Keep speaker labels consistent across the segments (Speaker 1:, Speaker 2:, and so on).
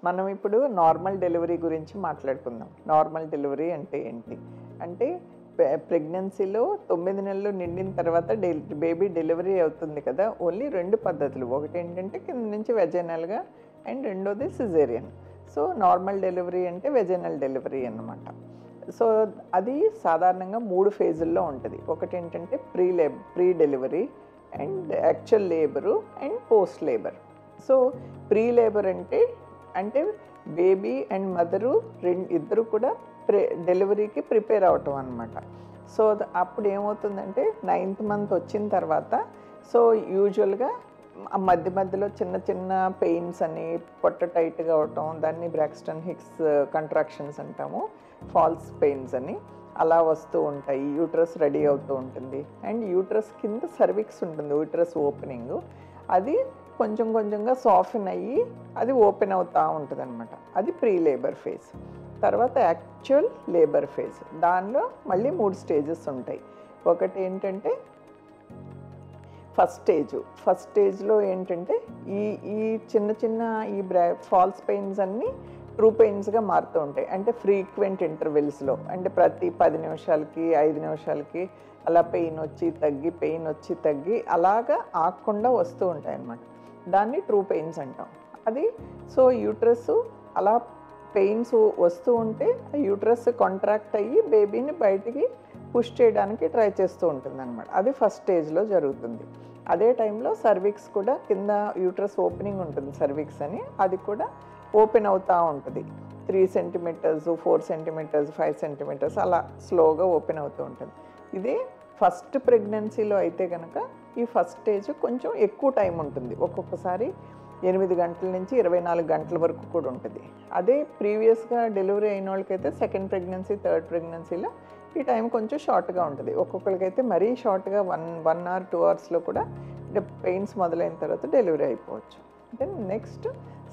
Speaker 1: మనం ఇప్పుడు normal delivery గురించి మాట్లాడుకుందాం. నార్మల్ డెలివరీ అంటే ఏంటి? అంటే ప్రెగ్నెన్సీలో 9 నెలలు నిండిన తర్వాత బేబీ డెలివరీ అవుతుంది కదా! ఓన్లీ 2 పద్ధతులు. ఒకటేంటంటే కింద నుంచి వెజైనల్‌గా అండ్ రెండోది సిజేరియన్. సో, నార్మల్ డెలివరీ అంటే వెజైనల్ డెలివరీ అన్నమాట. సో, అది సాధారణంగా 3 ఫేజుల్లో ఉంటది. ఒకటేంటంటే pre delivery and actual labour and post labour. So, pre labour అంటే బేబీ అండ్ మదరు ఇద్దరు కూడా డెలివరీకి ప్రిపేర్ అవ్వటం అనమాట. సో, అప్పుడు ఏమవుతుందంటే 9th మంత్ వచ్చిన తర్వాత సో, యూజువల్గా మధ్య మధ్యలో చిన్న చిన్న పెయిన్స్ అని, పొట్ట టైట్గా అవటం, దాన్ని బ్రాక్స్టన్ హిక్స్ కంట్రాక్షన్స్ అంటాము, ఫాల్స్ పెయిన్స్ అని అలా వస్తూ ఉంటాయి. యూట్రస్ రెడీ అవుతూ ఉంటుంది అండ్ యూట్రస్ కింద సర్విక్స్ ఉంటుంది, యూట్రస్ ఓపెనింగ్. అది కొంచెం కొంచెంగా సాఫ్ట్ అయ్యి అది ఓపెన్ అవుతూ ఉంటుంది అనమాట. అది ప్రీ లేబర్ ఫేజ్. తర్వాత యాక్చువల్ లేబర్ ఫేజ్. దానిలో మళ్ళీ 3 స్టేజెస్ ఉంటాయి. ఒకటి ఏంటంటే ఫస్ట్ స్టేజ్లో ఏంటంటే ఈ చిన్న చిన్న ఫాల్స్ పెయిన్స్ అన్నీ ట్రూ పెయిన్స్గా మారుతూ ఉంటాయి. అంటే ఫ్రీక్వెంట్ ఇంటర్వెల్స్లో, అంటే ప్రతి 10 నిమిషాలకి 5 నిమిషాలకి అలా పెయిన్ వచ్చి తగ్గి అలాగా ఆగకుండా వస్తూ ఉంటాయి అన్నమాట. దాన్ని ట్రూ పెయిన్స్ అంటాం. అది సో యూట్రస్ అలా పెయిన్స్ వస్తూ ఉంటే యూట్రస్ కాంట్రాక్ట్ అయ్యి బేబీని బయటికి పుష్ చేయడానికి ట్రై చేస్తూ ఉంటుంది అనమాట. అది ఫస్ట్ స్టేజ్లో జరుగుతుంది. అదే టైంలో సర్విక్స్ కూడా, కింద యూట్రస్ ఓపెనింగ్ ఉంటుంది సర్విక్స్ అని, అది కూడా ఓపెన్ అవుతూ ఉంటుంది. 3 సెంటీమీటర్స్, 4 సెంటీమీటర్స్, 5 సెంటీమీటర్స్ అలా స్లోగా ఓపెన్ అవుతూ ఉంటుంది. ఇదే ఫస్ట్ ప్రెగ్నెన్సీలో అయితే కనుక ఈ ఫస్ట్ స్టేజ్ కొంచెం ఎక్కువ టైం ఉంటుంది. ఒక్కొక్కసారి 8 గంటల నుంచి 24 గంటల వరకు కూడా ఉంటుంది. అదే ప్రీవియస్గా డెలివరీ అయిన వాళ్ళకైతే సెకండ్ ప్రెగ్నెన్సీ, థర్డ్ ప్రెగ్నెన్సీలో ఈ టైం కొంచెం షార్ట్గా ఉంటుంది. ఒక్కొక్కరికైతే మరీ షార్ట్గా 1 hour 2 hours కూడా పెయిన్స్ మొదలైన తర్వాత డెలివరీ అయిపోవచ్చు. Then next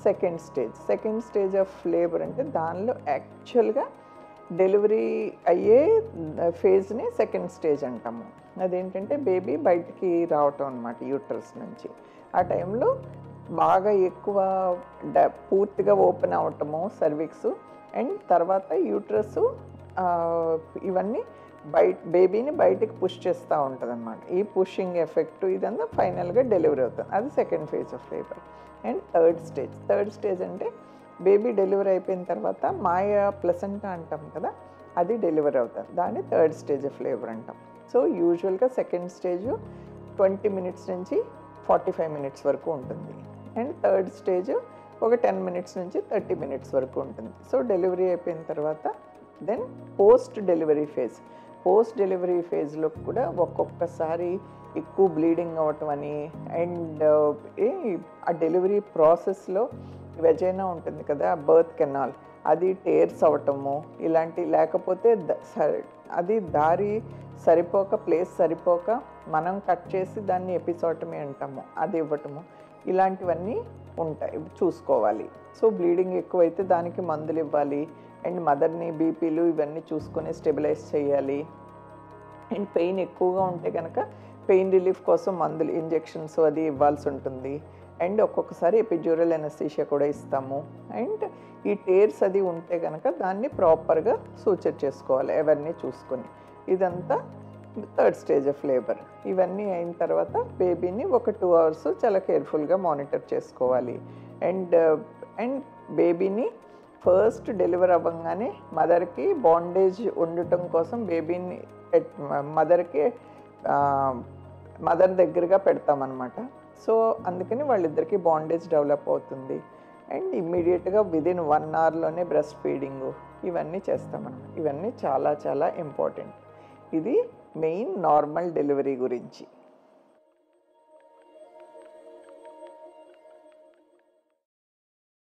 Speaker 1: second stage of labour అంటే దానిలో యాక్చువల్గా డెలివరీ అయ్యే ఫేజ్ని సెకండ్ స్టేజ్ అంటాము. అదేంటంటే బేబీ బయటికి రావటం అనమాట యూట్రస్ నుంచి. ఆ టైంలో బాగా ఎక్కువ పూర్తిగా ఓపెన్ అవ్వటము సర్విక్స్, అండ్ తర్వాత యూట్రస్ ఇవన్నీ బేబీని బయటికి పుష్ చేస్తూ ఉంటుంది అనమాట. ఈ పుషింగ్ ఎఫెక్ట్ ఇదంతా ఫైనల్గా డెలివరీ అవుతుంది. అది second phase of labour. And third stage అంటే బేబీ డెలివరీ అయిపోయిన తర్వాత మాయా ప్లసెంటా అంటాం కదా, అది డెలివరీ అవుతుంది. దాన్ని థర్డ్ స్టేజ్ ఆఫ్ లేబర్ అంటాం. సో యూజువల్గా సెకండ్ స్టేజ్ 20 minutes నుంచి 45 minutes వరకు ఉంటుంది. అండ్ థర్డ్ స్టేజ్ ఒక 10 minutes నుంచి 30 minutes వరకు ఉంటుంది. సో డెలివరీ అయిపోయిన తర్వాత దెన్ పోస్ట్ డెలివరీ ఫేజ్లో కూడా ఒక్కొక్కసారి ఎక్కువ బ్లీడింగ్ అవ్వటం అని, అండ్ ఆ డెలివరీ ప్రాసెస్లో వెజైనా ఉంటుంది కదా, బర్త్ కెనాల్, అది టేర్స్ అవ్వటము ఇలాంటి, లేకపోతే అది ప్లేస్ సరిపోక మనం కట్ చేసి దాన్ని ఎపిసోటమీ అంటాము, అది ఇవ్వటము, ఇలాంటివన్నీ ఉంటాయి, చూసుకోవాలి. సో బ్లీడింగ్ ఎక్కువైతే దానికి మందులు ఇవ్వాలి, అండ్ మదర్ని బీపీలు ఇవన్నీ చూసుకొని స్టెబిలైజ్ చేయాలి. అండ్ పెయిన్ ఎక్కువగా ఉంటే కనుక పెయిన్ రిలీఫ్ కోసం మందులు, ఇంజెక్షన్స్ అది ఇవ్వాల్సి ఉంటుంది. అండ్ ఒక్కొక్కసారి ఎపిడ్యూరల్ ఎనస్థీషియా కూడా ఇస్తాము. అండ్ ఈ టేర్స్ అది ఉంటే కనుక దాన్ని ప్రాపర్గా సూచర్ చేసుకోవాలి ఎవరిని చూసుకొని. ఇదంతా థర్డ్ స్టేజ్ ఆఫ్ లేబర్. ఇవన్నీ అయిన తర్వాత బేబీని ఒక 2 hours చాలా కేర్ఫుల్గా మానిటర్ చేసుకోవాలి. అండ్ బేబీని ఫస్ట్ డెలివరీ అవ్వగానే మదర్కి బాండేజ్ ఉండటం కోసం బేబీని మదర్ దగ్గరగా పెడతామన్నమాట. సో అందుకని వాళ్ళిద్దరికీ బాండేజ్ డెవలప్ అవుతుంది. అండ్ ఇమ్మీడియట్గా విదిన్ 1 hourలోనే బ్రెస్ట్ ఫీడింగు ఇవన్నీ చేస్తామన్నమాట. ఇవన్నీ చాలా చాలా ఇంపార్టెంట్. ఇది మెయిన్ నార్మల్ డెలివరీ గురించి.